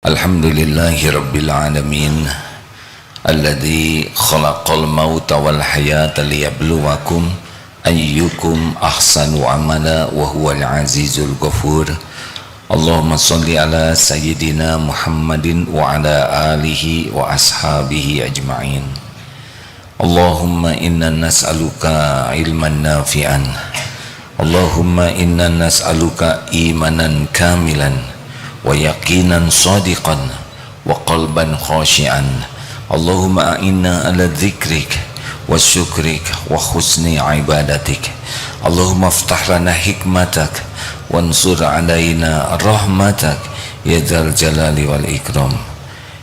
Alhamdulillahi Rabbil Alamin Alladhi khalaqal mauta wal hayata liyabluwakum ayyukum ahsanu amala wa huwal azizul ghafur. Allahumma salli ala sayyidina Muhammadin wa ala alihi wa ashabihi ajma'in. Allahumma inna nas'aluka ilman nafi'an. Allahumma inna nas'aluka imanan kamilan wa yaqinan sadiqan wa qalban khashi'an. Allahumma a'inna ala dzikrik wa syukrik wa husni ibadatik. Allahumma aftah lana hikmatak wansur alaina rahmatak ya dzal jalali wal ikram.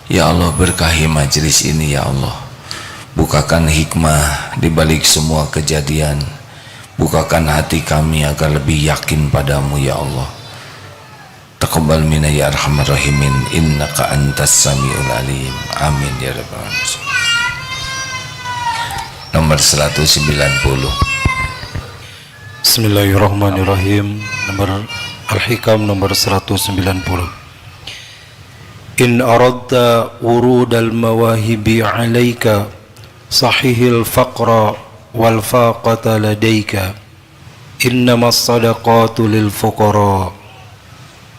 Ya Allah, berkahi majlis ini ya Allah. Bukakan hikmah di balik semua kejadian. Bukakan hati kami agar lebih yakin padamu ya Allah. Taqabbal minna ya arhamar rahimin innaka antas samiul alim. Amin ya rabbal alamin. Nomor 190. Bismillahirrahmanirrahim. Nomor Al-Hikam nomor 190. In aradta urudal mawahibi alaika sahihil faqra wal faqata ladaika innamas sadaqatu lil fuqara.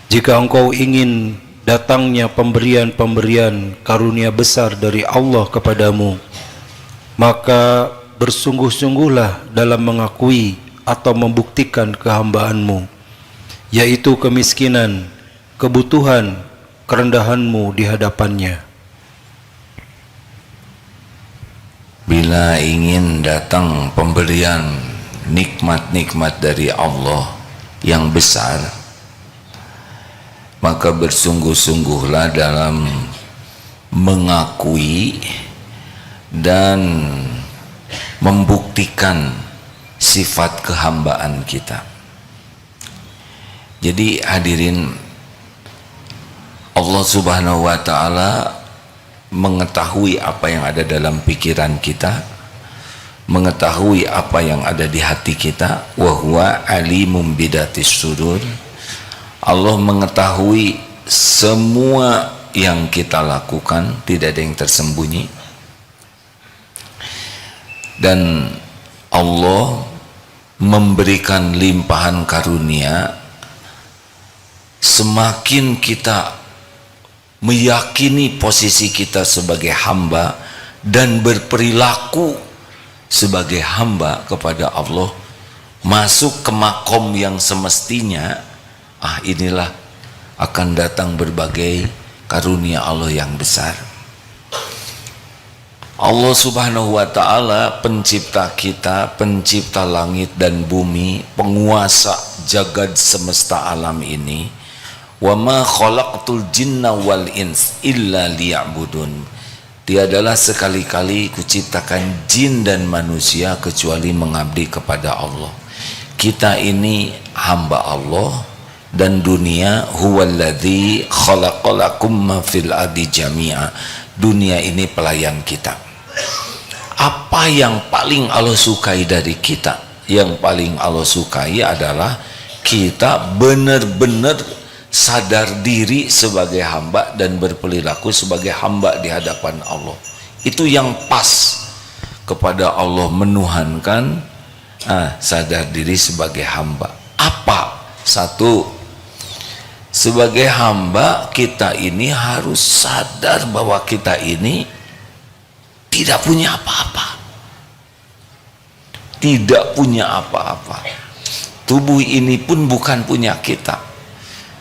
Jika engkau ingin datangnya pemberian-pemberian karunia besar dari Allah kepadamu, maka bersungguh-sungguhlah dalam mengakui atau membuktikan kehambaanmu, yaitu kemiskinan, kebutuhan, kerendahanmu di hadapannya. Bila ingin datang pemberian nikmat-nikmat dari Allah yang besar, maka bersungguh-sungguhlah dalam mengakui dan membuktikan sifat kehambaan kita. Jadi hadirin, Allah Subhanahu wa ta'ala mengetahui apa yang ada dalam pikiran kita, mengetahui apa yang ada di hati kita. Wa huwa alimum bidatis sudur. Allah mengetahui semua yang kita lakukan, tidak ada yang tersembunyi. Dan Allah memberikan limpahan karunia semakin kita meyakini posisi kita sebagai hamba dan berperilaku sebagai hamba kepada Allah, masuk ke makom yang semestinya. Inilah akan datang berbagai karunia Allah yang besar. Allah Subhanahu wa ta'ala pencipta kita, pencipta langit dan bumi, penguasa jagad semesta alam ini. Wa ma khalaqtul jinna wal ins illa liya'budun. Tiadalah sekali-kali kuciptakan jin dan manusia kecuali mengabdi kepada Allah. Kita ini hamba Allah, dan dunia huwallazi khalaqalakum ma fil ardi jami'a. Dunia ini pelayan kita. Apa yang paling Allah sukai dari kita? Yang paling Allah sukai adalah kita benar-benar sadar diri sebagai hamba dan berperilaku sebagai hamba di hadapan Allah. Itu yang pas kepada Allah, menuhankan sadar diri sebagai hamba. Apa? Satu, sebagai hamba kita ini harus sadar bahwa kita ini tidak punya apa-apa. Tidak punya apa-apa. Tubuh ini pun bukan punya kita.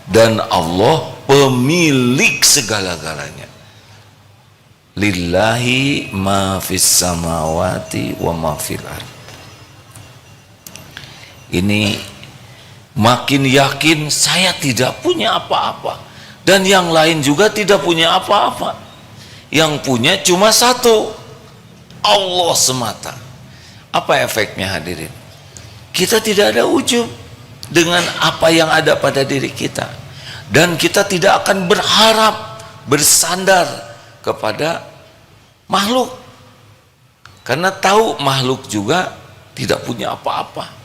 Dan Allah pemilik segala-galanya. Lillahi ma fis samawati wa ma fil ardh. Ini makin yakin saya tidak punya apa-apa, dan yang lain juga tidak punya apa-apa. Yang punya cuma satu, Allah semata. Apa efeknya hadirin? Kita tidak ada ujub dengan apa yang ada pada diri kita, dan kita tidak akan berharap bersandar kepada makhluk, karena tahu makhluk juga tidak punya apa-apa.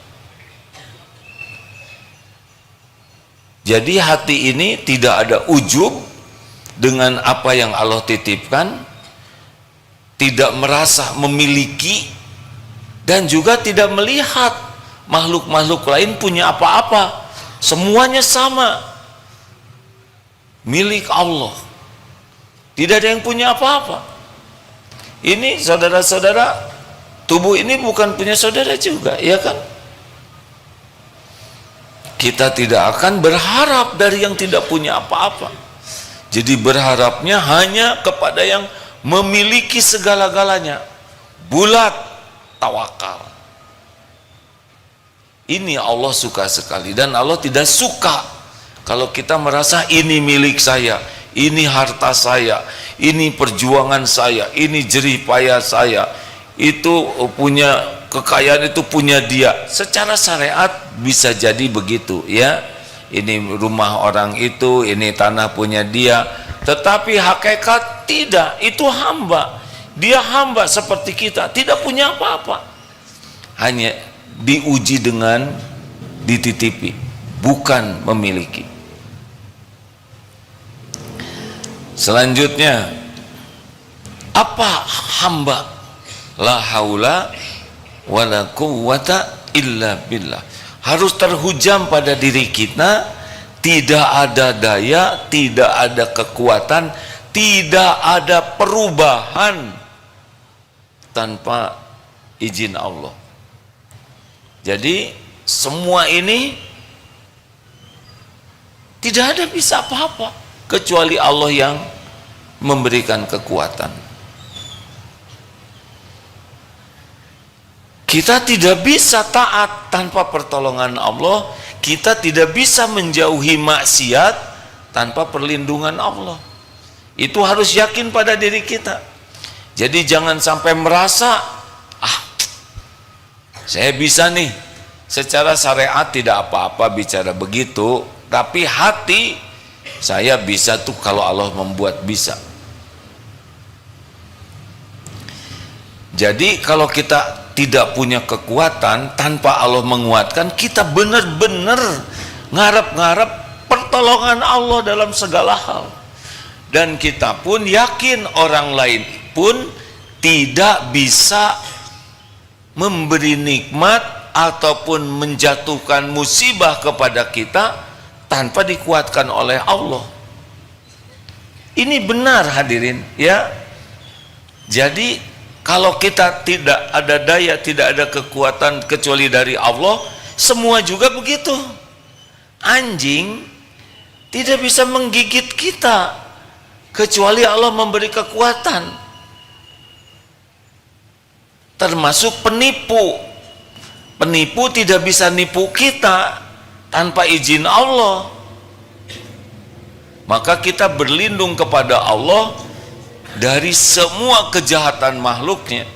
Jadi hati ini tidak ada ujub, dengan apa yang Allah titipkan, tidak merasa memiliki, dan juga tidak melihat makhluk-makhluk lain punya apa-apa. Semuanya sama, milik Allah. Tidak ada yang punya apa-apa. Ini saudara-saudara, tubuh ini bukan punya saudara juga, ya kan? Kita tidak akan berharap dari yang tidak punya apa-apa. Jadi berharapnya hanya kepada yang memiliki segala-galanya. Bulat tawakal. Ini Allah suka sekali, dan Allah tidak suka kalau kita merasa ini milik saya, ini harta saya, ini perjuangan saya, ini jerih payah saya, itu punya kekayaan, itu punya dia. Secara syariat bisa jadi begitu, ya. Ini rumah orang itu, ini tanah punya dia. Tetapi hakikat tidak, itu hamba. Dia hamba seperti kita, tidak punya apa-apa. Hanya diuji dengan dititipi, bukan memiliki. Selanjutnya, apa hamba? La haula wala quwwata illa billah. Harus terhujam pada diri kita, tidak ada daya, tidak ada kekuatan, tidak ada perubahan tanpa izin Allah. Jadi semua ini tidak ada bisa apa-apa kecuali Allah yang memberikan kekuatan. Kita tidak bisa taat tanpa pertolongan Allah. Kita tidak bisa menjauhi maksiat tanpa perlindungan Allah. Itu harus yakin pada diri kita. Jadi jangan sampai merasa, saya bisa nih, secara syariat tidak apa-apa bicara begitu, tapi hati saya bisa tuh kalau Allah membuat bisa. Jadi kalau kita tidak punya kekuatan, tanpa Allah menguatkan, kita benar-benar ngarep-ngarep pertolongan Allah dalam segala hal. Dan kita pun yakin orang lain pun tidak bisa memberi nikmat ataupun menjatuhkan musibah kepada kita tanpa dikuatkan oleh Allah. Ini benar hadirin, ya. Jadi kalau kita tidak ada daya, tidak ada kekuatan kecuali dari Allah, semua juga begitu. Anjing tidak bisa menggigit kita kecuali Allah memberi kekuatan. Termasuk penipu. Penipu tidak bisa nipu kita tanpa izin Allah. Maka kita berlindung kepada Allah dari semua kejahatan makhluknya.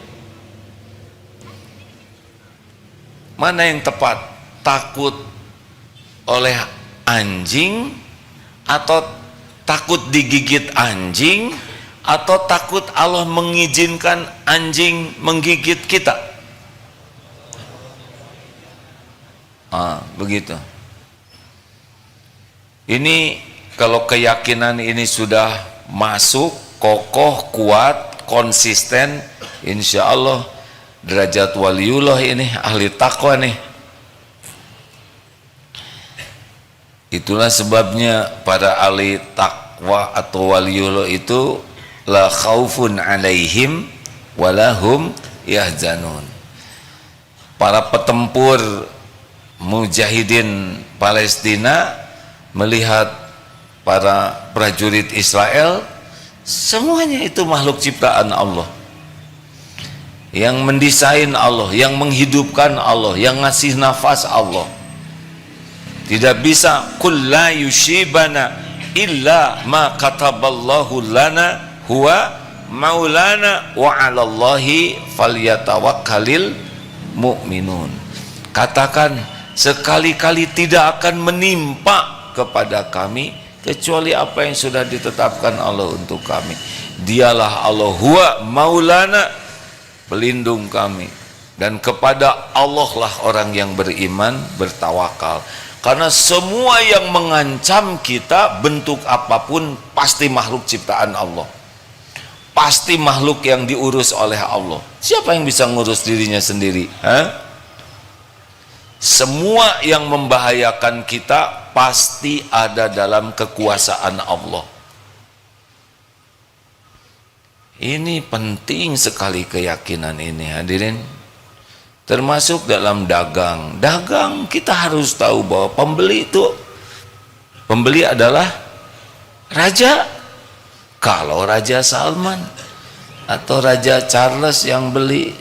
Mana yang tepat? Takut oleh anjing, atau takut digigit anjing, atau takut Allah mengizinkan anjing menggigit kita? Begitu. Ini kalau keyakinan ini sudah masuk, kokoh, kuat, konsisten, insya Allah derajat waliullah ini, ahli takwa nih. Itulah sebabnya para ahli takwa atau waliullah itu la khaufun alaihim walahum yahzanun. Para petempur mujahidin Palestina melihat para prajurit Israel, semuanya itu makhluk ciptaan Allah, yang mendesain Allah, yang menghidupkan Allah, yang ngasih nafas Allah. Tidak bisa qul la yushibana illa ma kataballahu lana huwa maulana wa 'alallahi falyatawakkalul mu'minun. Katakan, sekali-kali tidak akan menimpa kepada kami kecuali apa yang sudah ditetapkan Allah untuk kami. Dialah Allah, huwa maulana, pelindung kami, dan kepada Allah lah orang yang beriman bertawakal. Karena semua yang mengancam kita bentuk apapun pasti makhluk ciptaan Allah, pasti makhluk yang diurus oleh Allah. Siapa yang bisa ngurus dirinya sendiri? Semua yang membahayakan kita pasti ada dalam kekuasaan Allah. Ini penting sekali keyakinan ini, hadirin. Termasuk dalam dagang. Dagang kita harus tahu bahwa pembeli adalah raja. Kalau Raja Salman atau Raja Charles yang beli,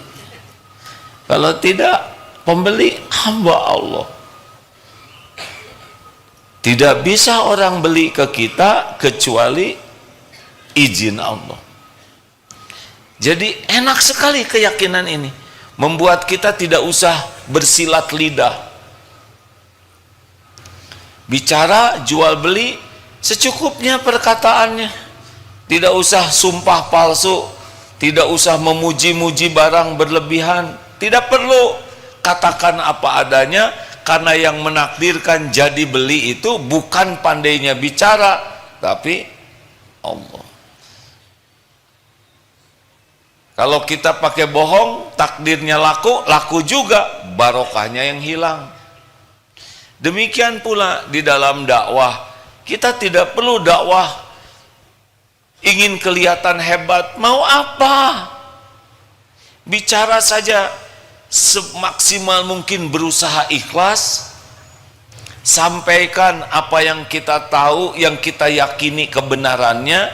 kalau tidak, pembeli hamba Allah. Tidak bisa orang beli ke kita kecuali izin Allah. Jadi enak sekali keyakinan ini, membuat kita tidak usah bersilat lidah. Bicara jual beli secukupnya perkataannya. Tidak usah sumpah palsu, tidak usah memuji-muji barang berlebihan, tidak perlu. Katakan apa adanya, karena yang menakdirkan jadi beli itu bukan pandainya bicara, tapi Allah. Kalau kita pakai bohong, takdirnya laku juga, barokahnya yang hilang. Demikian pula di dalam dakwah, kita tidak perlu dakwah ingin kelihatan hebat. Mau apa? Bicara saja semaksimal mungkin, berusaha ikhlas, sampaikan apa yang kita tahu, yang kita yakini kebenarannya,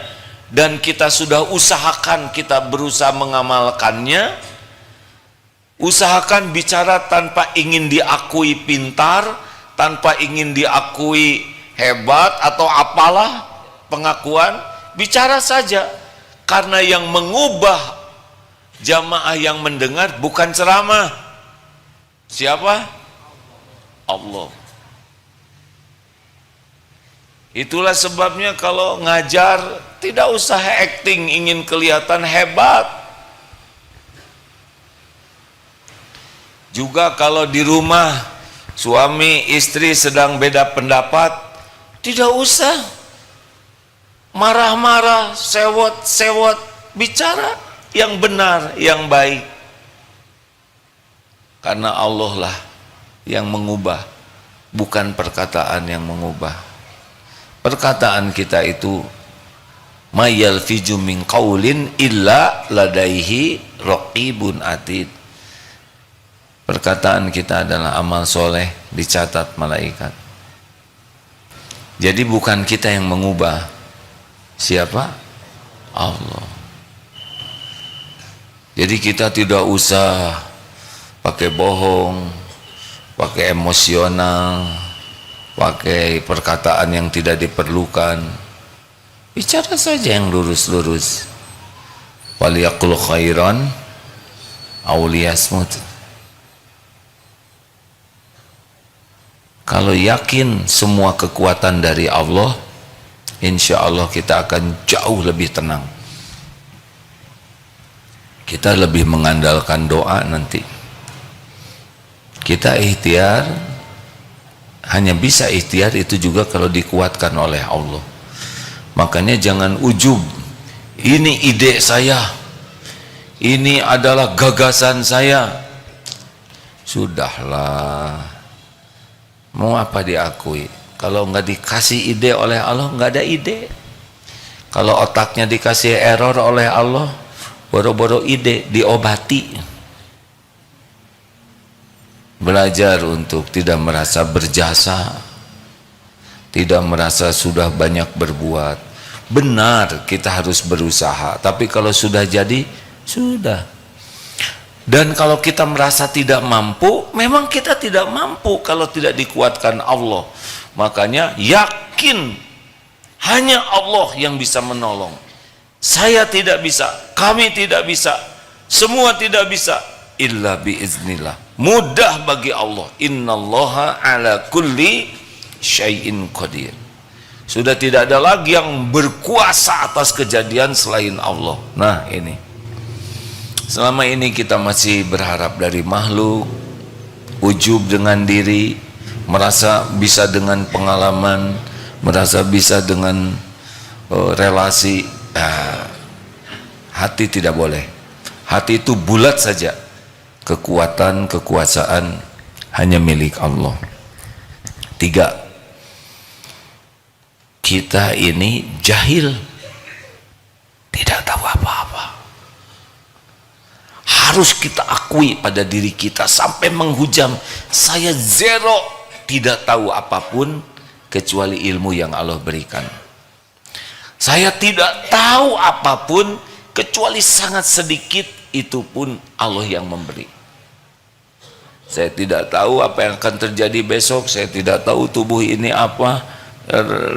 dan kita sudah usahakan, kita berusaha mengamalkannya. Usahakan bicara tanpa ingin diakui pintar, tanpa ingin diakui hebat atau apalah pengakuan. Bicara saja, karena yang mengubah jamaah yang mendengar bukan ceramah. Siapa? Allah. Itulah sebabnya kalau ngajar tidak usah acting ingin kelihatan hebat. Juga kalau di rumah suami istri sedang beda pendapat, tidak usah marah-marah, sewot-sewot, bicara yang benar, yang baik. Karena Allah lah yang mengubah, bukan perkataan yang mengubah. Perkataan kita itu may yalfiju min qaulin illa ladaihi raqibun atid. Perkataan kita adalah amal soleh, dicatat malaikat. Jadi bukan kita yang mengubah. Siapa? Allah. Jadi kita tidak usah pakai bohong, pakai emosional, pakai perkataan yang tidak diperlukan. Bicara saja yang lurus-lurus. Waliyaqul khairan aw liyasmut. Kalau yakin semua kekuatan dari Allah, insya Allah kita akan jauh lebih tenang. Kita lebih mengandalkan doa nanti. Kita ikhtiar, hanya bisa ikhtiar itu juga kalau dikuatkan oleh Allah. Makanya jangan ujub. Ini ide saya, ini adalah gagasan saya. Sudahlah, mau apa diakui? Kalau nggak dikasih ide oleh Allah, nggak ada ide. Kalau otaknya dikasih error oleh Allah, boro-boro ide diobati. Belajar untuk tidak merasa berjasa, tidak merasa sudah banyak berbuat. Benar, kita harus berusaha. Tapi kalau sudah jadi, sudah. Dan kalau kita merasa tidak mampu, memang kita tidak mampu kalau tidak dikuatkan Allah. Makanya yakin hanya Allah yang bisa menolong. Saya tidak bisa, kami tidak bisa, semua tidak bisa, illa biiznillah. Mudah bagi Allah. Innallaha ala kulli syai'in qadir. Sudah tidak ada lagi yang berkuasa atas kejadian selain Allah. Nah ini, selama ini kita masih berharap dari makhluk, ujub dengan diri, merasa bisa dengan pengalaman, merasa bisa dengan relasi. Hati tidak boleh. Hati itu bulat saja. Kekuatan, kekuasaan hanya milik Allah. 3, kita ini jahil, tidak tahu apa-apa. Harus kita akui pada diri kita sampai menghujam, saya zero, tidak tahu apapun kecuali ilmu yang Allah berikan. Saya tidak tahu apapun kecuali sangat sedikit, itu pun Allah yang memberi. Saya tidak tahu apa yang akan terjadi besok, saya tidak tahu tubuh ini apa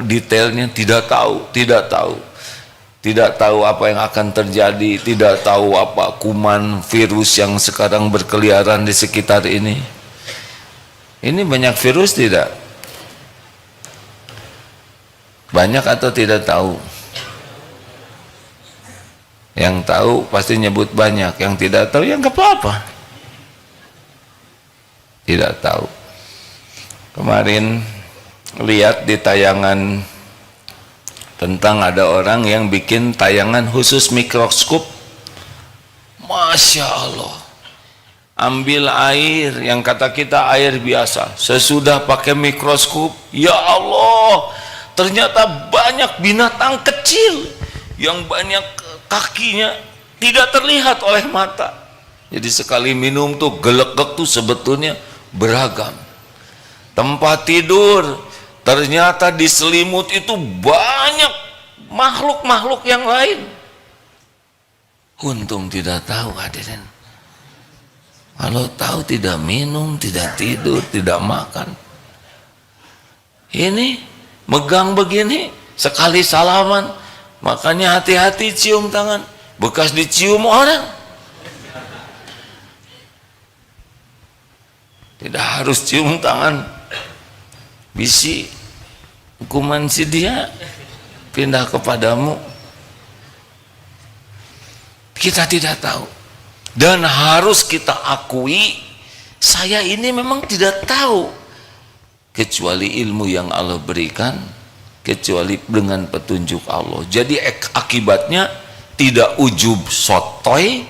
detailnya, tidak tahu. Tidak tahu apa yang akan terjadi, tidak tahu apa kuman, virus yang sekarang berkeliaran di sekitar ini. Ini banyak virus tidak? Banyak atau tidak tahu? Yang tahu pasti nyebut banyak, yang tidak tahu ya nggak apa-apa. Tidak tahu. Kemarin lihat di tayangan tentang ada orang yang bikin tayangan khusus mikroskop. Masya Allah, ambil air yang kata kita air biasa, sesudah pakai mikroskop, ya Allah, ternyata banyak binatang kecil yang banyak kakinya tidak terlihat oleh mata. Jadi sekali minum tuh gelegek tuh sebetulnya beragam. Tempat tidur ternyata di selimut itu banyak makhluk-makhluk yang lain. Untung tidak tahu hadirin. Kalau tahu tidak minum, tidak tidur, tidak makan. Ini megang begini, sekali salaman, makanya hati-hati cium tangan, bekas dicium orang. Tidak harus cium tangan, bisi hukuman si dia pindah kepadamu. Kita tidak tahu, dan harus kita akui, saya ini memang tidak tahu kecuali ilmu yang Allah berikan, kecuali dengan petunjuk Allah. Jadi akibatnya tidak ujub sotoy,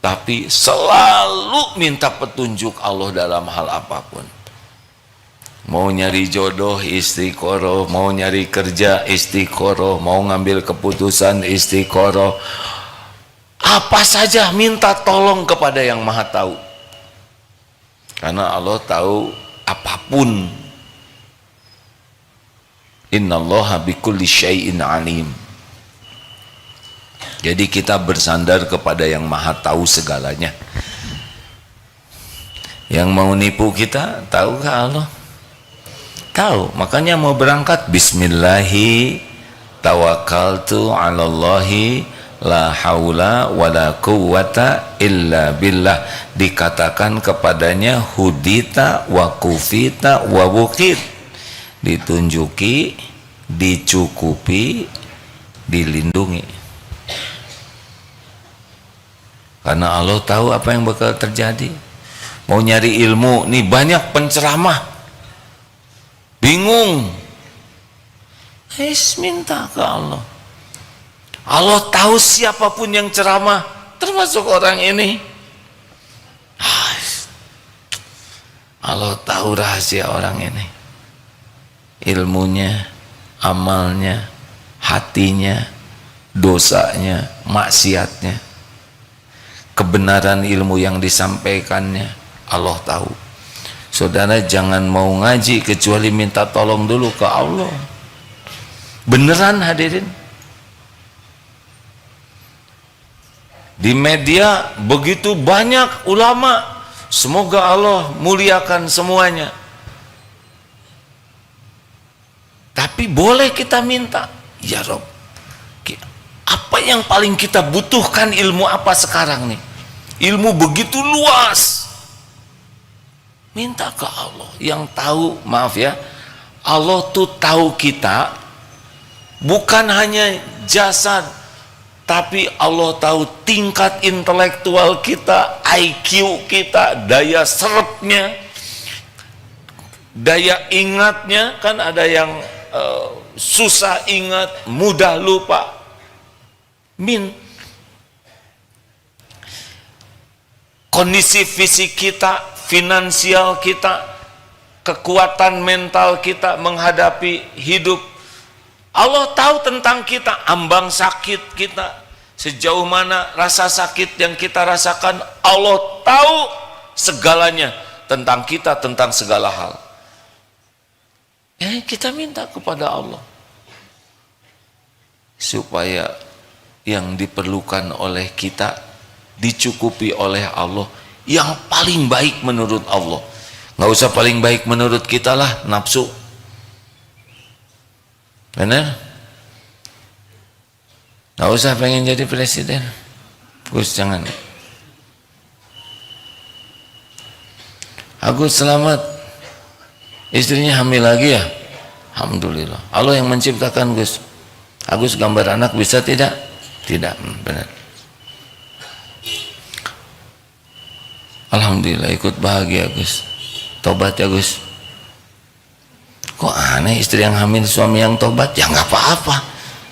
tapi selalu minta petunjuk Allah dalam hal apapun. Mau nyari jodoh istiqoroh, mau nyari kerja istiqoroh, mau ngambil keputusan istiqoroh, apa saja minta tolong kepada yang maha tahu, karena Allah tahu apapun. Innallaha bikulli syai'in alim. Jadi kita bersandar kepada yang maha tahu segalanya. Yang mau nipu kita, tahukah Allah? Tahu, makanya mau berangkat bismillahi tawakkaltu 'alallahi la haula wala quwwata illa billah. Dikatakan kepadanya hudita wa kufita wa wukit, ditunjuki, dicukupi, dilindungi. Karena Allah tahu apa yang bakal terjadi. Mau nyari ilmu, nih banyak penceramah, bingung, minta ke Allah. Allah tahu siapapun yang ceramah, termasuk orang ini. Allah tahu rahasia orang ini, ilmunya, amalnya, hatinya, dosanya, maksiatnya, kebenaran ilmu yang disampaikannya, Allah tahu. Saudara jangan mau ngaji kecuali minta tolong dulu ke Allah. Beneran hadirin. Di media begitu banyak ulama, semoga Allah muliakan semuanya. Tapi boleh kita minta, ya Rob, apa yang paling kita butuhkan, ilmu apa sekarang nih? Ilmu begitu luas. Minta ke Allah yang tahu. Maaf ya, Allah tuh tahu kita bukan hanya jasad, tapi Allah tahu tingkat intelektual kita, IQ kita, daya serapnya, daya ingatnya kan ada yang susah ingat, mudah lupa. Kondisi fisik kita, finansial kita, kekuatan mental kita menghadapi hidup, Allah tahu tentang kita, ambang sakit kita, sejauh mana rasa sakit yang kita rasakan, Allah tahu segalanya tentang kita, tentang segala hal. Kita minta kepada Allah supaya yang diperlukan oleh kita dicukupi oleh Allah, yang paling baik menurut Allah. Nggak usah paling baik menurut kita lah, nafsu. Benar? Nggak usah pengen jadi presiden, Gus, jangan. Agus selamat, istrinya hamil lagi ya, alhamdulillah. Allah yang menciptakan Gus. Agus gambar anak bisa tidak? Tidak, benar. Alhamdulillah, ikut bahagia Gus. Tobat ya Gus. Kok aneh istri yang hamil suami yang tobat? Ya nggak apa-apa,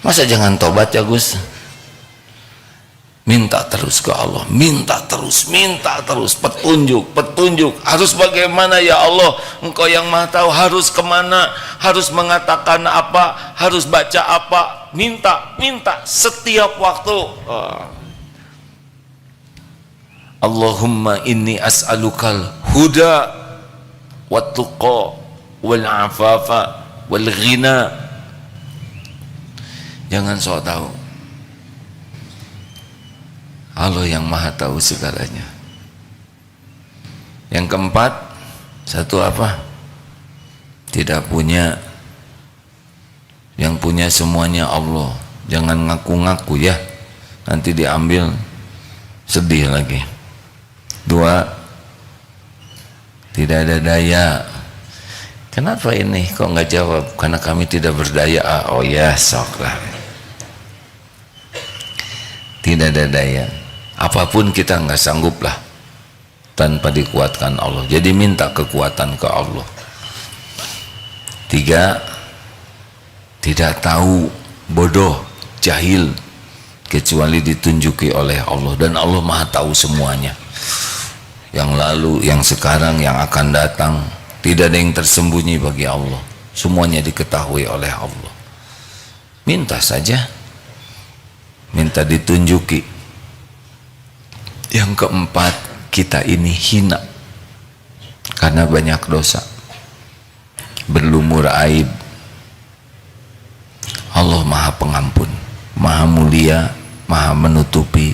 masa jangan tobat ya Gus. Minta terus ke Allah, minta terus petunjuk. Harus bagaimana ya Allah? Engkau yang Maha tahu, harus kemana, harus mengatakan apa, harus baca apa. Minta setiap waktu. Allahumma inni as'alukal huda wat tuqa wal afafa wal ghina. Jangan sok tahu, Allah yang Maha tahu segalanya. Yang keempat, satu apa? Tidak punya. Yang punya semuanya Allah. Jangan ngaku-ngaku ya, nanti diambil, sedih lagi. Dua, tidak ada daya. Kenapa ini kok nggak jawab? Karena kami tidak berdaya. Oh ya, sok lah. Tidak ada daya. Apapun kita nggak sanggup lah tanpa dikuatkan Allah. Jadi minta kekuatan ke Allah. Tiga, tidak tahu, bodoh, jahil, kecuali ditunjuki oleh Allah. Dan Allah Maha tahu semuanya, yang lalu, yang sekarang, yang akan datang. Tidak ada yang tersembunyi bagi Allah, semuanya diketahui oleh Allah. Minta saja, minta ditunjuki. Yang keempat, kita ini hina karena banyak dosa, berlumur aib. Allah Maha Pengampun, Maha Mulia, Maha Menutupi,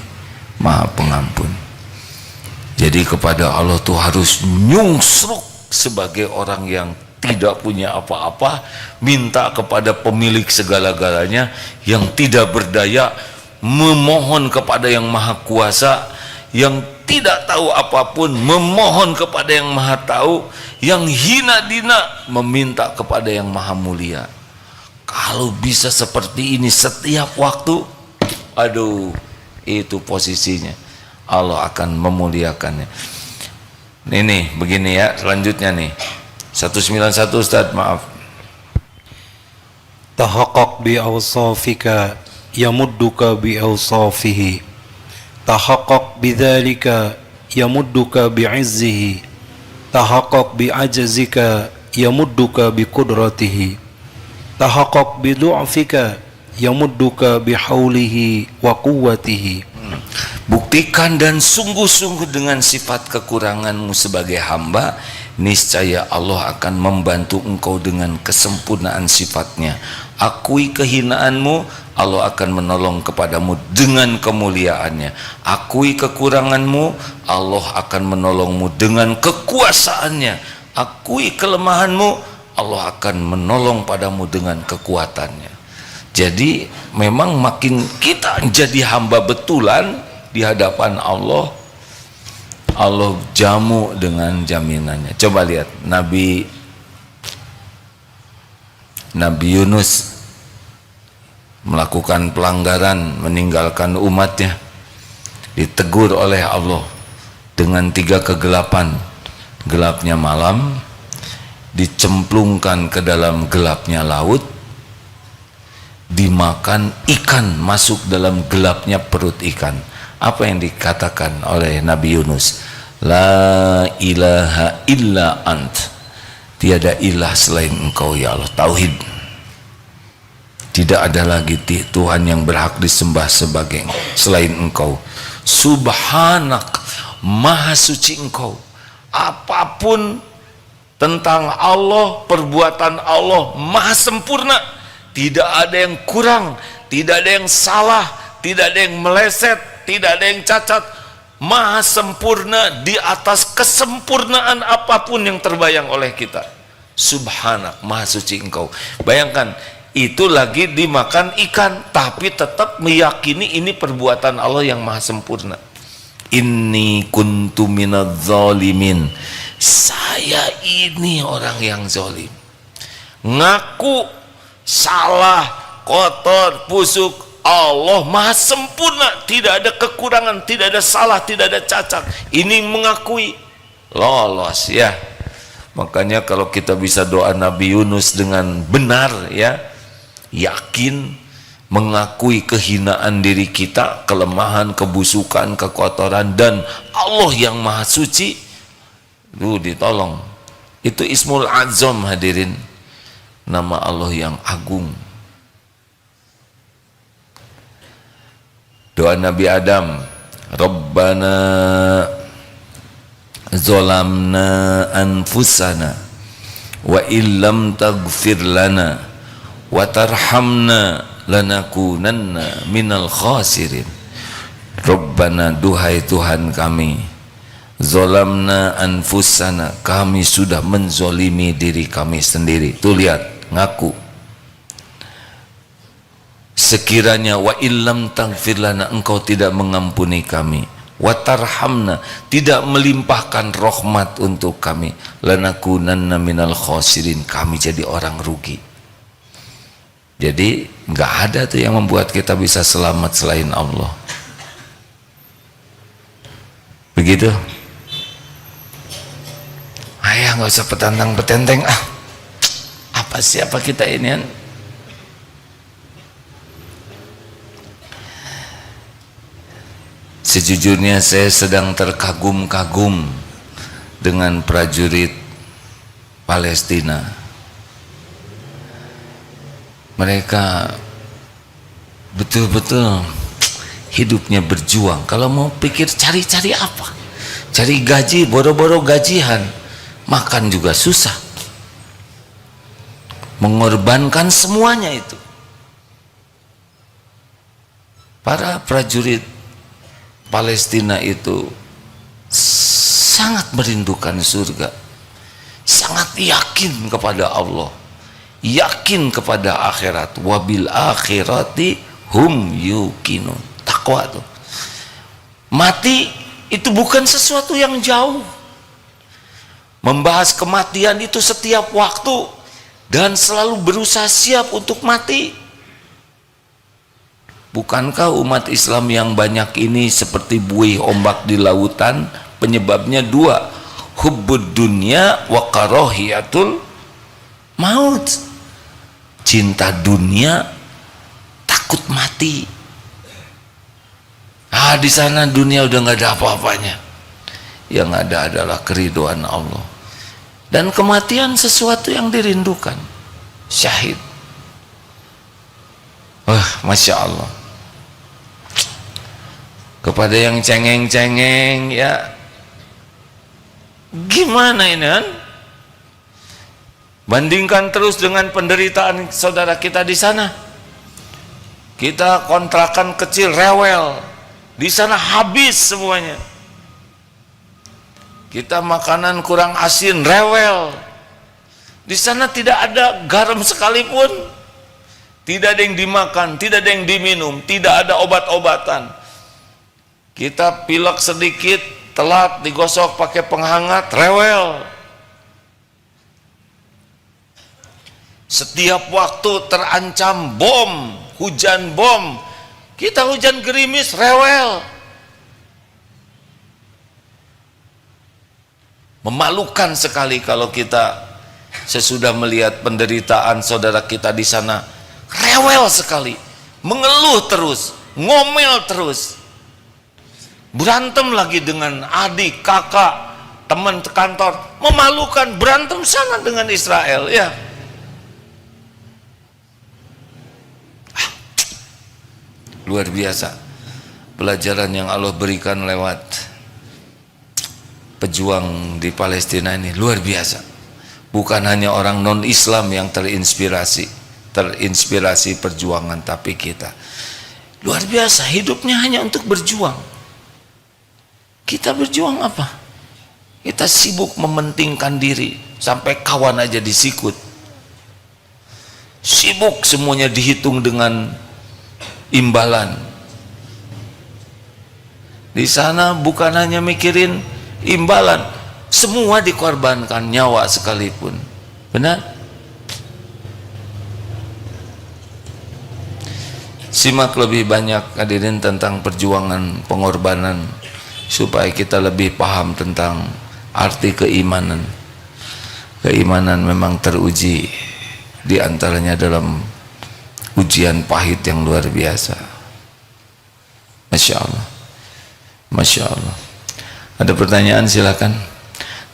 Maha Pengampun. Jadi kepada Allah tuh harus nyungsruk sebagai orang yang tidak punya apa-apa, minta kepada pemilik segala-galanya yang tidak berdaya, memohon kepada yang Maha Kuasa, yang tidak tahu apapun memohon kepada yang Maha tahu, yang hina dina meminta kepada yang Maha Mulia. Kalau bisa seperti ini setiap waktu, aduh, itu posisinya Allah akan memuliakannya. Ini begini ya, selanjutnya nih 191 Ustaz, maaf. Tahaqqaq bi awsafika yamudduka bi awsafihi. Tahaqqaq bidzalika yamudduka bi izzihi. Tahaqqaq bi ajzika yamudduka bi qudratihi. Tahaqqaq bi du'fika yamudduka bi haulihi wa quwwatihi. Buktikan dan sungguh-sungguh dengan sifat kekuranganmu sebagai hamba, niscaya Allah akan membantu engkau dengan kesempurnaan sifatnya. Akui kehinaanmu, Allah akan menolong kepadamu dengan kemuliaannya. Akui kekuranganmu, Allah akan menolongmu dengan kekuasaannya. Akui kelemahanmu, Allah akan menolong padamu dengan kekuatannya. Jadi memang makin kita jadi hamba betulan di hadapan Allah, Allah jamu dengan jaminannya. Coba lihat Nabi Yunus melakukan pelanggaran, meninggalkan umatnya, ditegur oleh Allah dengan 3 kegelapan. Gelapnya malam, dicemplungkan ke dalam gelapnya laut, dimakan ikan, masuk dalam gelapnya perut ikan. Apa yang dikatakan oleh Nabi Yunus? La ilaha illa ant, tiada ilah selain engkau ya Allah. Tauhid, tidak ada lagi Tuhan yang berhak disembah sebagai selain engkau. Subhanak, maha suci engkau. Apapun tentang Allah, perbuatan Allah maha sempurna, tidak ada yang kurang, tidak ada yang salah, tidak ada yang meleset, tidak ada yang cacat. Maha sempurna di atas kesempurnaan apapun yang terbayang oleh kita. Subhanak, maha suci engkau. Bayangkan, itu lagi dimakan ikan, tapi tetap meyakini ini perbuatan Allah yang maha sempurna. Inni kuntu minadz zalimin, saya ini orang yang zalim. Ngaku salah, kotor, busuk. Allah maha sempurna, tidak ada kekurangan, tidak ada salah, tidak ada cacat. Ini mengakui, lolos ya. Makanya kalau kita bisa doa Nabi Yunus dengan benar ya, yakin, mengakui kehinaan diri kita, kelemahan, kebusukan, kekotoran, dan Allah yang maha suci, itu ditolong. Itu Ismul Azam hadirin, nama Allah yang agung. Doa Nabi Adam, Rabbana zolamna anfusana wa illam taghfir lana wa tarhamna lanakunanna minal khasirin. Rabbana, duhai Tuhan kami, zolamna anfusana, kami sudah menzolimi diri kami sendiri. Tuh lihat, ngaku. Sekiranya wa illam taghfir lana, engkau tidak mengampuni kami, wa tarhamna, tidak melimpahkan rahmat untuk kami, lanakunanna minal khasirin, kami jadi orang rugi. Jadi nggak ada tuh yang membuat kita bisa selamat selain Allah. Begitu. Ayah nggak usah petantang-petenteng, apa siapa kita ini kan? Sejujurnya saya sedang terkagum-kagum dengan prajurit Palestina. Mereka betul-betul hidupnya berjuang. Kalau mau pikir cari-cari apa? Cari gaji, boro-boro gajian, makan juga susah. Mengorbankan semuanya itu. Para prajurit Palestina itu sangat merindukan surga, sangat yakin kepada Allah, yakin kepada akhirat. Wabil akhirati hum yuqinun. Takwa tuh. Mati itu bukan sesuatu yang jauh. Membahas kematian itu setiap waktu dan selalu berusaha siap untuk mati. Bukankah umat Islam yang banyak ini seperti buih ombak di lautan? Penyebabnya dua, hubbud dunya wa karahiyatul maut. Cinta dunia, takut mati. Di sana dunia udah nggak ada apa-apanya. Yang ada adalah keridhaan Allah. Dan kematian sesuatu yang dirindukan. Syahid. Masya Allah. Kepada yang cengeng-cengeng ya, gimana ini kan? Bandingkan terus dengan penderitaan saudara kita di sana. Kita kontrakan kecil rewel, di sana habis semuanya. Kita makanan kurang asin rewel, di sana tidak ada garam sekalipun, tidak ada yang dimakan, tidak ada yang diminum, tidak ada obat-obatan. Kita pilek sedikit, telat digosok pakai penghangat, rewel. Setiap waktu terancam bom, hujan bom. Kita hujan gerimis, rewel. Memalukan sekali kalau kita sesudah melihat penderitaan saudara kita di sana, rewel sekali, mengeluh terus, ngomel terus, berantem lagi dengan adik, kakak, teman kantor, memalukan, berantem sana dengan Israel, ya. Luar biasa pelajaran yang Allah berikan lewat pejuang di Palestina ini, luar biasa. Bukan hanya orang non-Islam yang terinspirasi perjuangan, tapi kita luar biasa, hidupnya hanya untuk berjuang. Kita berjuang apa? Kita sibuk mementingkan diri, sampai kawan aja disikut, sibuk semuanya dihitung dengan imbalan. Di sana bukan hanya mikirin imbalan, semua dikorbankan, nyawa sekalipun. Benar? Simak lebih banyak hadirin tentang perjuangan pengorbanan, supaya kita lebih paham tentang arti keimanan. Keimanan memang teruji, di antaranya dalam ujian pahit yang luar biasa. Masya Allah, Masya Allah. Ada pertanyaan, silakan.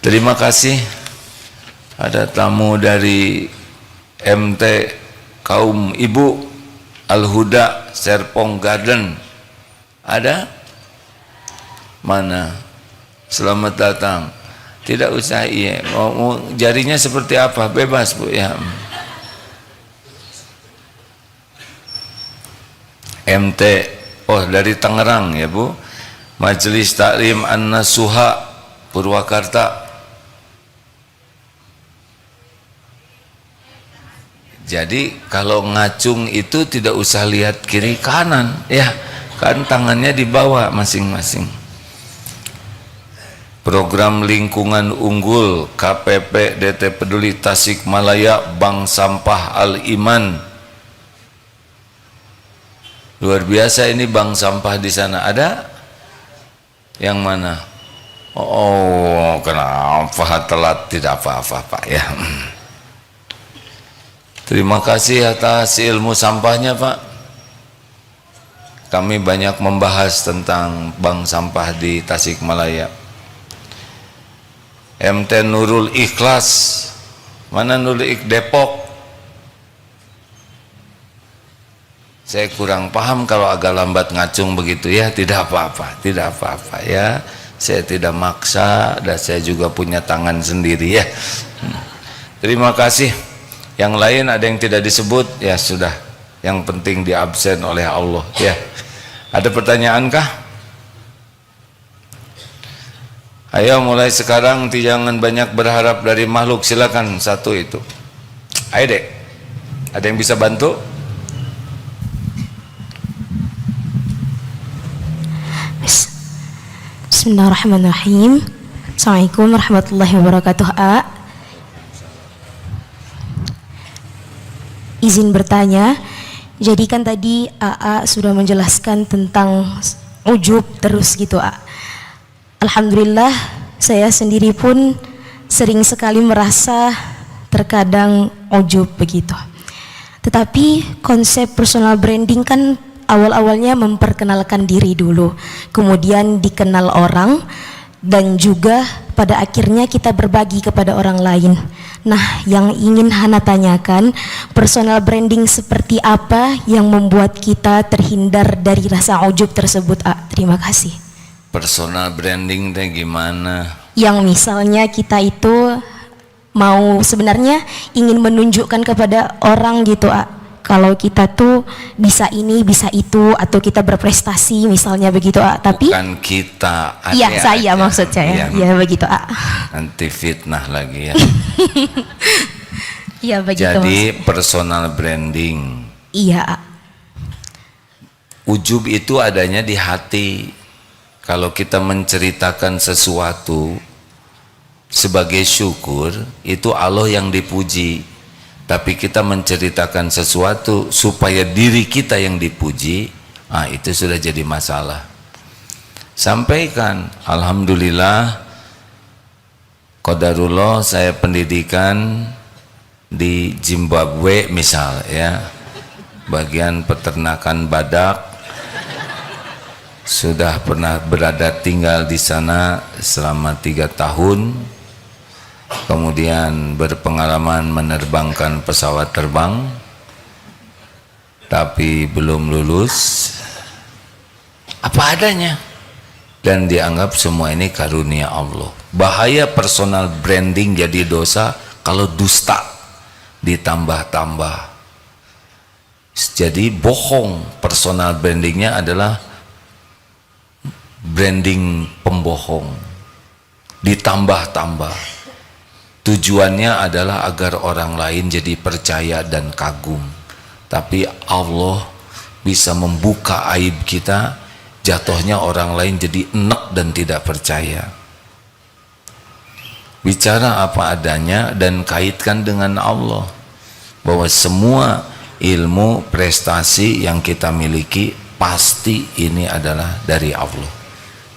Terima kasih. Ada tamu dari MT Kaum Ibu Al-Huda Serpong Garden. Ada? Mana? Selamat datang. Tidak usah, iya. Mau jarinya seperti apa? Bebas, Bu, ya. MT, oh dari Tangerang ya, Bu. Majelis Taklim An-Nasuha Purwakarta. Jadi kalau ngacung itu tidak usah lihat kiri kanan, ya kan, tangannya di bawah masing-masing. Program lingkungan unggul KPP DT Peduli Tasikmalaya, Bank Sampah Al-Iman. Luar biasa ini bank sampah di sana. Ada? Yang mana? Oh, kenapa telat? Tidak apa-apa, Pak, ya. Terima kasih atas ilmu sampahnya, Pak. Kami banyak membahas tentang bank sampah di Tasikmalaya. MT Nurul Ikhlas. Mana Nurul Ikhlas? Depok. Saya kurang paham kalau agak lambat ngacung begitu, ya. Tidak apa-apa, tidak apa-apa, ya. Saya tidak maksa, dan saya juga punya tangan sendiri, ya. Terima kasih. Yang lain ada yang tidak disebut, ya sudah. Yang penting diabsen oleh Allah, ya. Ada pertanyaankah? Ayo mulai sekarang, jangan banyak berharap dari makhluk. Silakan satu itu. Ayo, Dek. Ada yang bisa bantu? Bismillahirrahmanirrahim. Assalamualaikum warahmatullahi wabarakatuh. Izin bertanya, jadi kan tadi AA sudah menjelaskan tentang ujub terus gitu, A. Alhamdulillah saya sendiri pun sering sekali merasa terkadang ujub begitu. Tetapi konsep personal branding kan awal-awalnya memperkenalkan diri dulu, kemudian dikenal orang, dan juga pada akhirnya kita berbagi kepada orang lain. Nah, yang ingin Hana tanyakan, personal branding seperti apa yang membuat kita terhindar dari rasa ujub tersebut, A? Terima kasih. Personal branding teh gimana? Yang misalnya kita itu mau sebenarnya ingin menunjukkan kepada orang gitu, A, kalau kita tuh bisa ini, bisa itu, atau kita berprestasi misalnya begitu, A. Tapi bukan kita. Iya, saya aja. Maksud saya. Iya, begitu, A. Nanti fitnah lagi, ya. Iya, begitu. Jadi personal branding. Iya, A. Ujub itu adanya di hati. Kalau kita menceritakan sesuatu sebagai syukur, itu Allah yang dipuji. Tapi kita menceritakan sesuatu supaya diri kita yang dipuji, itu sudah jadi masalah. Sampaikan, alhamdulillah, qadarullah, saya pendidikan di Zimbabwe misal ya, bagian peternakan badak, sudah pernah berada tinggal di sana selama 3 tahun, kemudian berpengalaman menerbangkan pesawat terbang, tapi belum lulus, apa adanya, dan dianggap semua ini karunia Allah. Bahaya personal branding jadi dosa kalau dusta ditambah-tambah. Jadi bohong, personal brandingnya adalah branding pembohong, ditambah-tambah. Tujuannya adalah agar orang lain jadi percaya dan kagum, tapi Allah bisa membuka aib kita, jatuhnya orang lain jadi enek dan tidak percaya. Bicara apa adanya dan kaitkan dengan Allah, bahwa semua ilmu prestasi yang kita miliki pasti ini adalah dari Allah,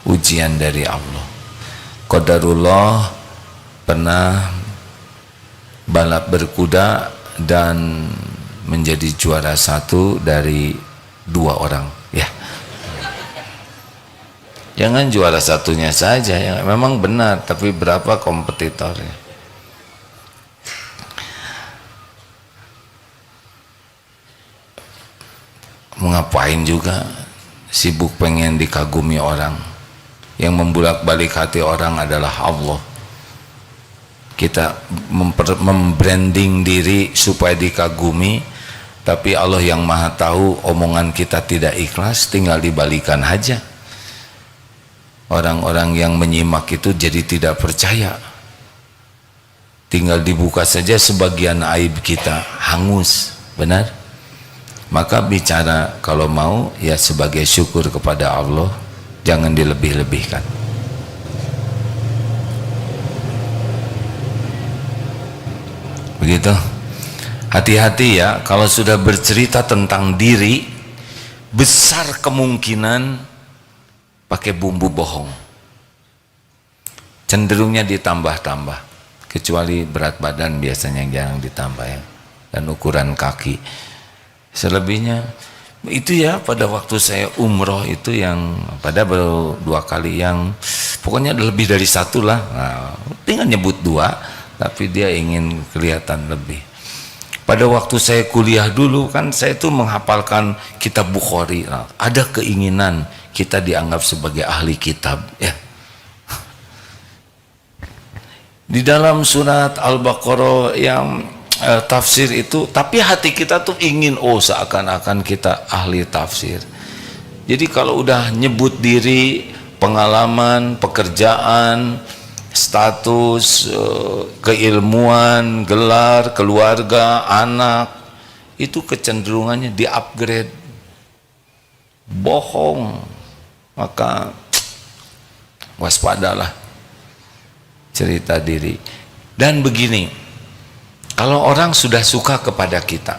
ujian dari Allah. Qadarullah pernah balap berkuda dan menjadi juara 1 dari 2 orang ya. Jangan juara 1-nya saja yang memang benar, tapi berapa kompetitornya. Mengapain juga sibuk pengen dikagumi orang. Yang membolak-balik hati orang adalah Allah. Kita membranding diri supaya dikagumi, tapi Allah yang maha tahu omongan kita tidak ikhlas, tinggal dibalikan aja. Orang-orang yang menyimak itu jadi tidak percaya, tinggal dibuka saja sebagian aib kita, hangus, benar? Maka bicara kalau mau ya sebagai syukur kepada Allah, jangan dilebih-lebihkan. Begitu. Hati-hati ya, kalau sudah bercerita tentang diri, besar kemungkinan pakai bumbu bohong, cenderungnya ditambah-tambah, kecuali berat badan biasanya yang jarang ditambah ya, dan ukuran kaki. Selebihnya itu ya, pada waktu saya umroh itu yang pada baru 2 kali, yang pokoknya lebih dari 1 lah, nah, tinggal nyebut 2 tapi dia ingin kelihatan lebih. Pada waktu saya kuliah dulu kan saya tuh menghafalkan kitab Bukhari, nah, ada keinginan kita dianggap sebagai ahli kitab ya. Di dalam surat Al-Baqarah yang tafsir itu, tapi hati kita tuh ingin seakan-akan kita ahli tafsir. Jadi kalau udah nyebut diri, pengalaman, pekerjaan, status, keilmuan, gelar, keluarga, anak, itu kecenderungannya di-upgrade. Bohong. Maka waspadalah cerita diri. Dan begini, kalau orang sudah suka kepada kita,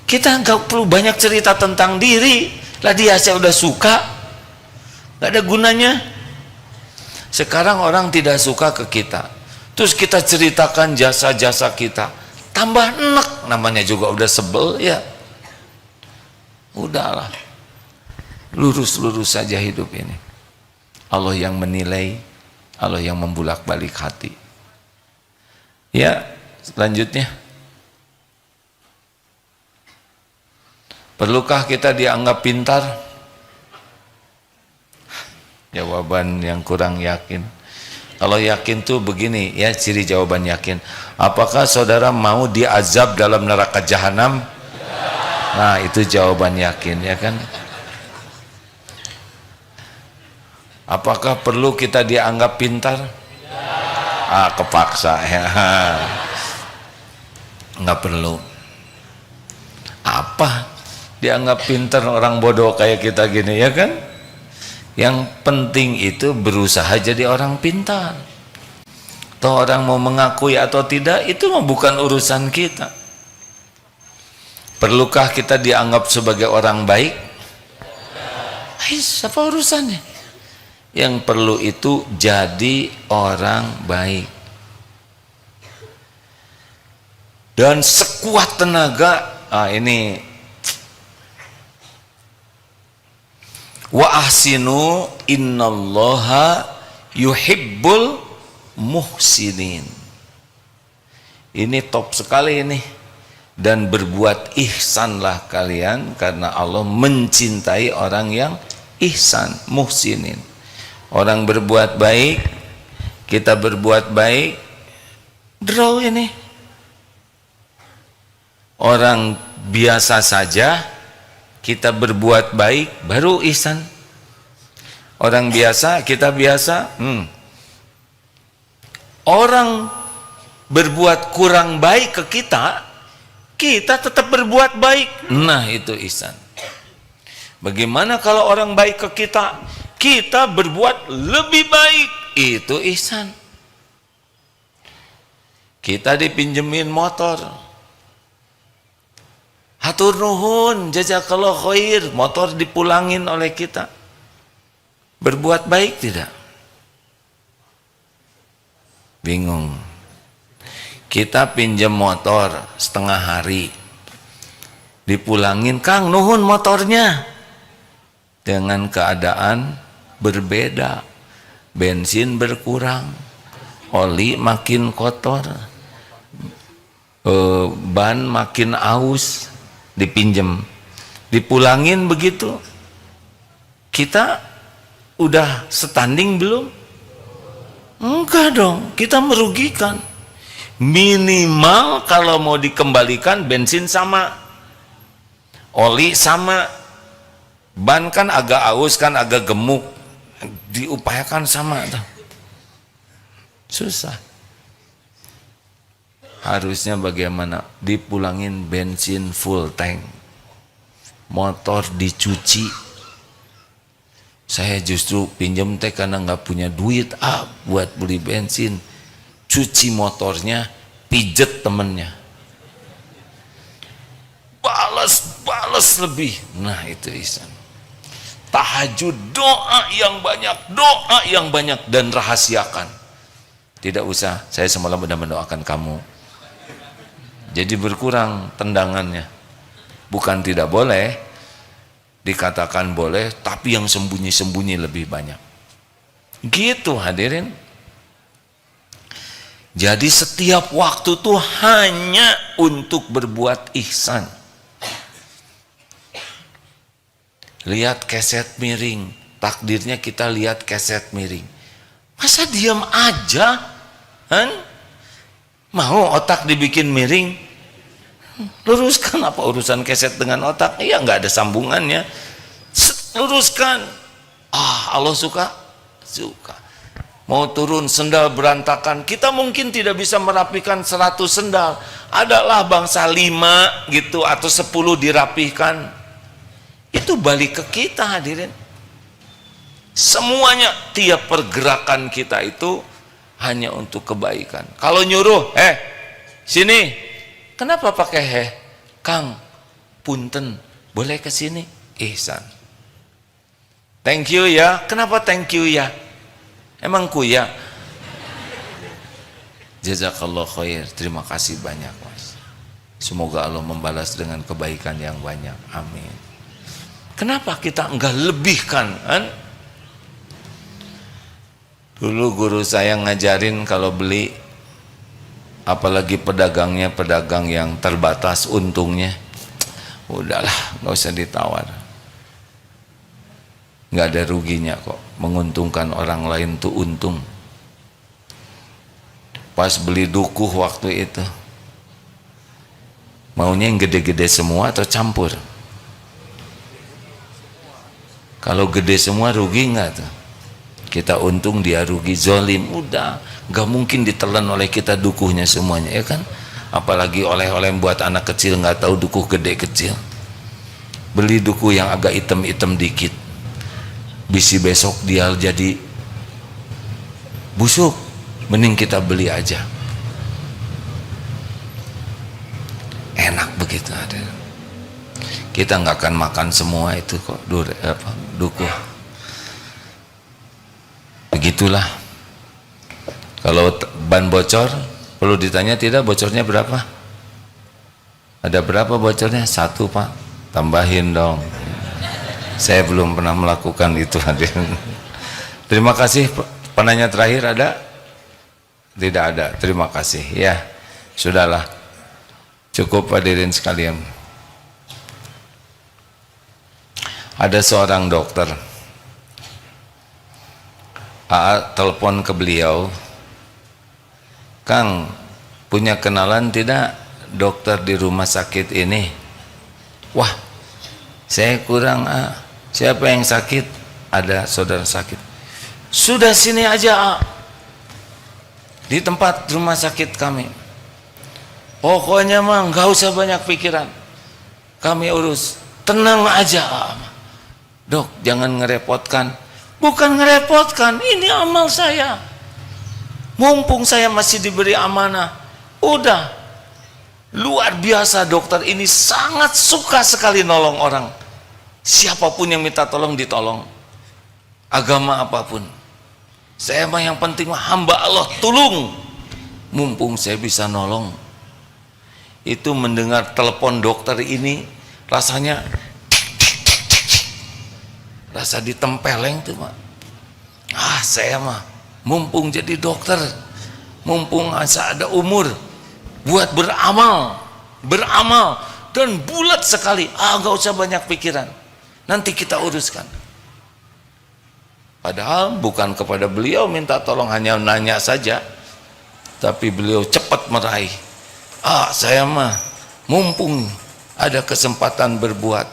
kita nggak perlu banyak cerita tentang diri lah, dia saya udah suka, nggak ada gunanya. Sekarang orang tidak suka ke kita, terus kita ceritakan jasa-jasa kita, tambah enak, namanya juga udah sebel ya. Udahlah, lurus-lurus saja hidup ini. Allah yang menilai, Allah yang membulak-balik hati. Ya, selanjutnya, perlukah kita dianggap pintar? Jawaban yang kurang yakin. Kalau yakin tuh begini ya, ciri jawaban yakin. Apakah saudara mau diazab dalam neraka jahanam? Nah, itu jawaban yakin ya kan. Apakah perlu kita dianggap pintar? Kepaksa ya. Nggak perlu. Apa dianggap pintar orang bodoh kayak kita gini ya kan? Yang penting itu berusaha jadi orang pintar. Toh orang mau mengakui atau tidak itu bukan urusan kita. Perlukah kita dianggap sebagai orang baik? Apa urusannya? Yang perlu itu jadi orang baik. dan sekuat tenaga. Ini wa ahsinu innallaha yuhibbul muhsinin. Ini top sekali ini. Dan berbuat ihsanlah kalian karena Allah mencintai orang yang ihsan, muhsinin. Orang berbuat baik, kita berbuat baik, draw ini. Orang biasa saja, kita berbuat baik, baru ihsan. Orang biasa, kita biasa. Orang berbuat kurang baik ke kita, kita tetap berbuat baik. Nah, itu ihsan. Bagaimana kalau orang baik ke kita, kita berbuat lebih baik? Itu ihsan. Kita dipinjemin motor, hatur nuhun, jazakallahu khair, motor dipulangin oleh kita. Berbuat baik tidak? Bingung. Kita pinjam motor setengah hari, dipulangin, Kang nuhun motornya, dengan keadaan berbeda. Bensin berkurang, oli makin kotor, ban makin aus, dipinjam, dipulangin begitu. Kita udah standing belum? Enggak dong, kita merugikan. Minimal kalau mau dikembalikan bensin sama, oli sama, ban kan agak aus, kan agak gemuk, diupayakan sama. Susah. Harusnya bagaimana? Dipulangin bensin full tank, motor dicuci. Saya justru pinjam teh karena nggak punya duit buat beli bensin. Cuci motornya, pijet temennya, balas lebih. Nah, itu ihsan. Tahajud, doa yang banyak dan rahasiakan. Tidak usah saya semalam sudah mendoakan kamu, jadi berkurang tendangannya. Bukan tidak boleh, dikatakan boleh, tapi yang sembunyi-sembunyi lebih banyak. Gitu hadirin. Jadi setiap waktu tuh hanya untuk berbuat ihsan. Lihat keset miring, takdirnya kita lihat keset miring. Masa diam aja? Mau otak dibikin miring? Luruskan. Apa urusan keset dengan otak? Ya nggak ada sambungannya. Luruskan. Allah suka? Suka. Mau turun sendal berantakan, kita mungkin tidak bisa merapikan 100 sendal. Adalah bangsa 5 gitu atau 10 dirapihkan. Itu balik ke kita hadirin. Semuanya, tiap pergerakan kita itu hanya untuk kebaikan. Kalau nyuruh, sini, kenapa pakai Kang, punten, boleh ke sini? Ihsan. Thank you ya. Kenapa thank you ya? Emang kuya? Jazakallah khair. Terima kasih banyak Mas. Semoga Allah membalas dengan kebaikan yang banyak. Amin. Kenapa kita enggak lebihkan? Dulu guru saya ngajarin kalau beli, apalagi pedagangnya pedagang yang terbatas untungnya, udahlah nggak usah ditawar. Nggak ada ruginya kok, menguntungkan orang lain tuh untung. Pas beli dukuh waktu itu, maunya yang gede-gede semua atau campur? Kalau gede semua rugi nggak tuh? Kita untung, dia rugi, zolim. Udah, nggak mungkin ditelan oleh kita dukuhnya semuanya, ya kan? Apalagi oleh-oleh buat anak kecil nggak tahu dukuh gede kecil. Beli dukuh yang agak hitam-hitam dikit, bisi besok dia jadi busuk, mending kita beli aja. Enak begitu ada. Kita nggak akan makan semua itu kok, dukuh. Begitulah. Kalau ban bocor, perlu ditanya tidak bocornya berapa? Ada berapa bocornya? 1 Pak. Tambahin dong. Saya belum pernah melakukan itu hadirin. Terima kasih. Penanya terakhir ada? Tidak ada. Terima kasih. Ya, sudahlah. Cukup hadirin sekalian. Ada seorang dokter. AA telepon ke beliau, Kang, punya kenalan tidak dokter di rumah sakit ini? Wah, saya kurang. Siapa yang sakit? Ada saudara sakit. Sudah sini aja di tempat rumah sakit kami. Pokoknya mah nggak usah banyak pikiran, kami urus. Tenang aja Dok, jangan ngerepotkan. Bukan ngerepotkan, ini amal saya. Mumpung saya masih diberi amanah. Udah. Luar biasa dokter ini sangat suka sekali nolong orang. Siapapun yang minta tolong ditolong. Agama apapun. Saya mah yang penting hamba Allah, tolong. Mumpung saya bisa nolong. Itu mendengar telepon dokter ini rasanya rasa ditempeleng tuh Pak. Saya mah mumpung jadi dokter, mumpung asa ada umur buat beramal dan bulat sekali. Gak usah banyak pikiran, nanti kita uruskan. Padahal bukan kepada beliau minta tolong, hanya nanya saja, tapi beliau cepat meraih. Saya mah mumpung ada kesempatan berbuat.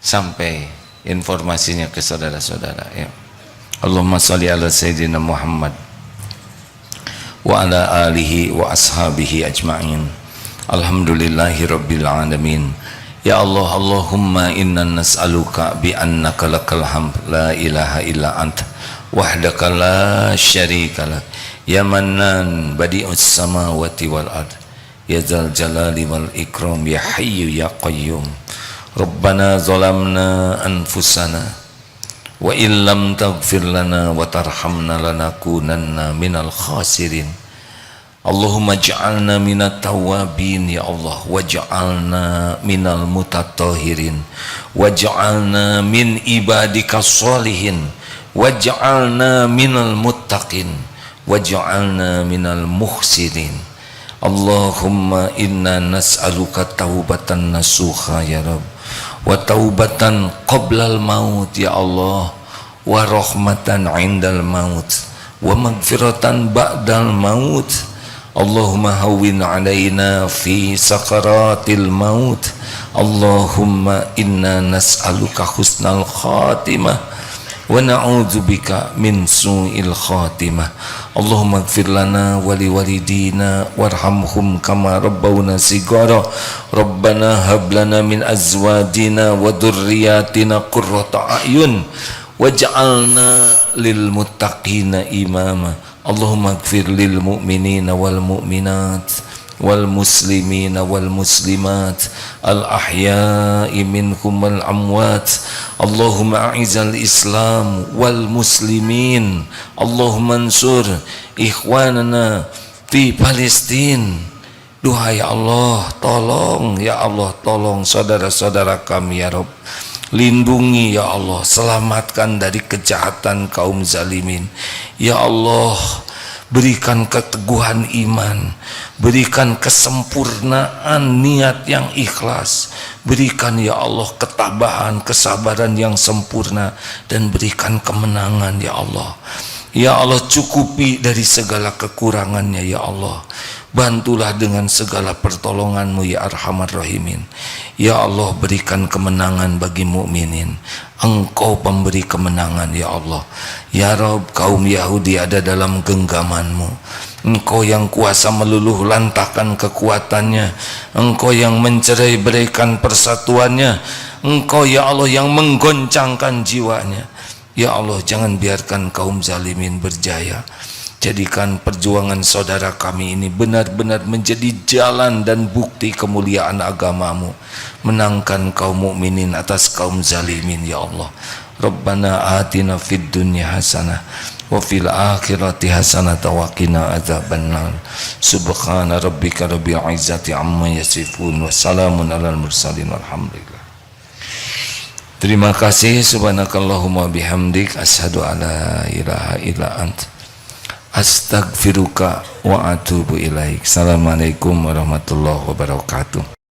Sampai informasinya ke saudara-saudara ya. Allahumma sholli ala sayyidina Muhammad wa ala alihi wa ashabihi ajma'in. Alhamdulillahi rabbil alamin. Ya Allah, Allahumma inna nas'aluka bi annaka lakal hamd la ilaha illa anta wahdaka la syarika lak ya mannan badi'us samawati wal ard ya dzal jalali wal ikram ya hayyu ya qayyum. Rabbana zalamna anfusana wa illam taghfir lana wa tarhamna lanakunanna minal khasirin. Allahumma ja'alna minat tawabin ya Allah, waj'alna minal mutatahhirin, waj'alna min ibadikas sholihin, waj'alna minal muttaqin, waj'alna minal muhsinin. Allahumma inna nas'aluka taubatan nasuha ya Rabb, wa taubatan qoblal maut ya Allah, wa rahmatan indal maut, wa magfiratan ba'dal maut. Allahumma hawwin alaina fi sakaratil maut. Allahumma inna nas'aluka husnal khatimah wa na'udzubika min su'il khatimah. Allahumma ighfir lana wa liwalidina warhamhum kama rabbawna sigara. Rabbana hab lana min azwajina wa dhurriyyatina qurrata a'yun waj'alna lil muttaqina imama. Allahumma ighfir lil mu'minina wal mu'minat wal muslimina wal muslimat al ahya'i minhum wal amwat. Allahumma a'izal islam wal muslimin. Allahumma ansur ikhwanana fi Palestin. Duha ya Allah, tolong ya Allah, tolong saudara-saudara kami ya Rabb. Lindungi ya Allah, selamatkan dari kejahatan kaum zalimin ya Allah. Berikan keteguhan iman, berikan kesempurnaan niat yang ikhlas, berikan ya Allah ketabahan, kesabaran yang sempurna, dan berikan kemenangan ya Allah. Ya Allah, cukupi dari segala kekurangannya ya Allah. Bantulah dengan segala pertolonganmu ya Arhamar Rahimin. Ya Allah, berikan kemenangan bagi mukminin. Engkau pemberi kemenangan ya Allah. Ya Rabb, kaum Yahudi ada dalam genggamanmu. Engkau yang kuasa meluluh lantahkan kekuatannya. Engkau yang mencerai beraikan persatuannya. Engkau ya Allah yang menggoncangkan jiwanya. Ya Allah, jangan biarkan kaum zalimin berjaya. Jadikan perjuangan saudara kami ini benar-benar menjadi jalan dan bukti kemuliaan agamamu. Menangkan kaum mukminin atas kaum zalimin ya Allah. Rabbana atina fid dunya hasanah wa fil akhirati hasanah wa qina adzabannar. Subhana rabbika rabbil izzati amma yasifun wa salamun alal mursalin walhamdulillah. Terima kasih. Subhanakallahumma bihamdik asyhadu alla ilaha illa ant astaghfiruka wa atubu ilaik. Assalamualaikum warahmatullahi wabarakatuh.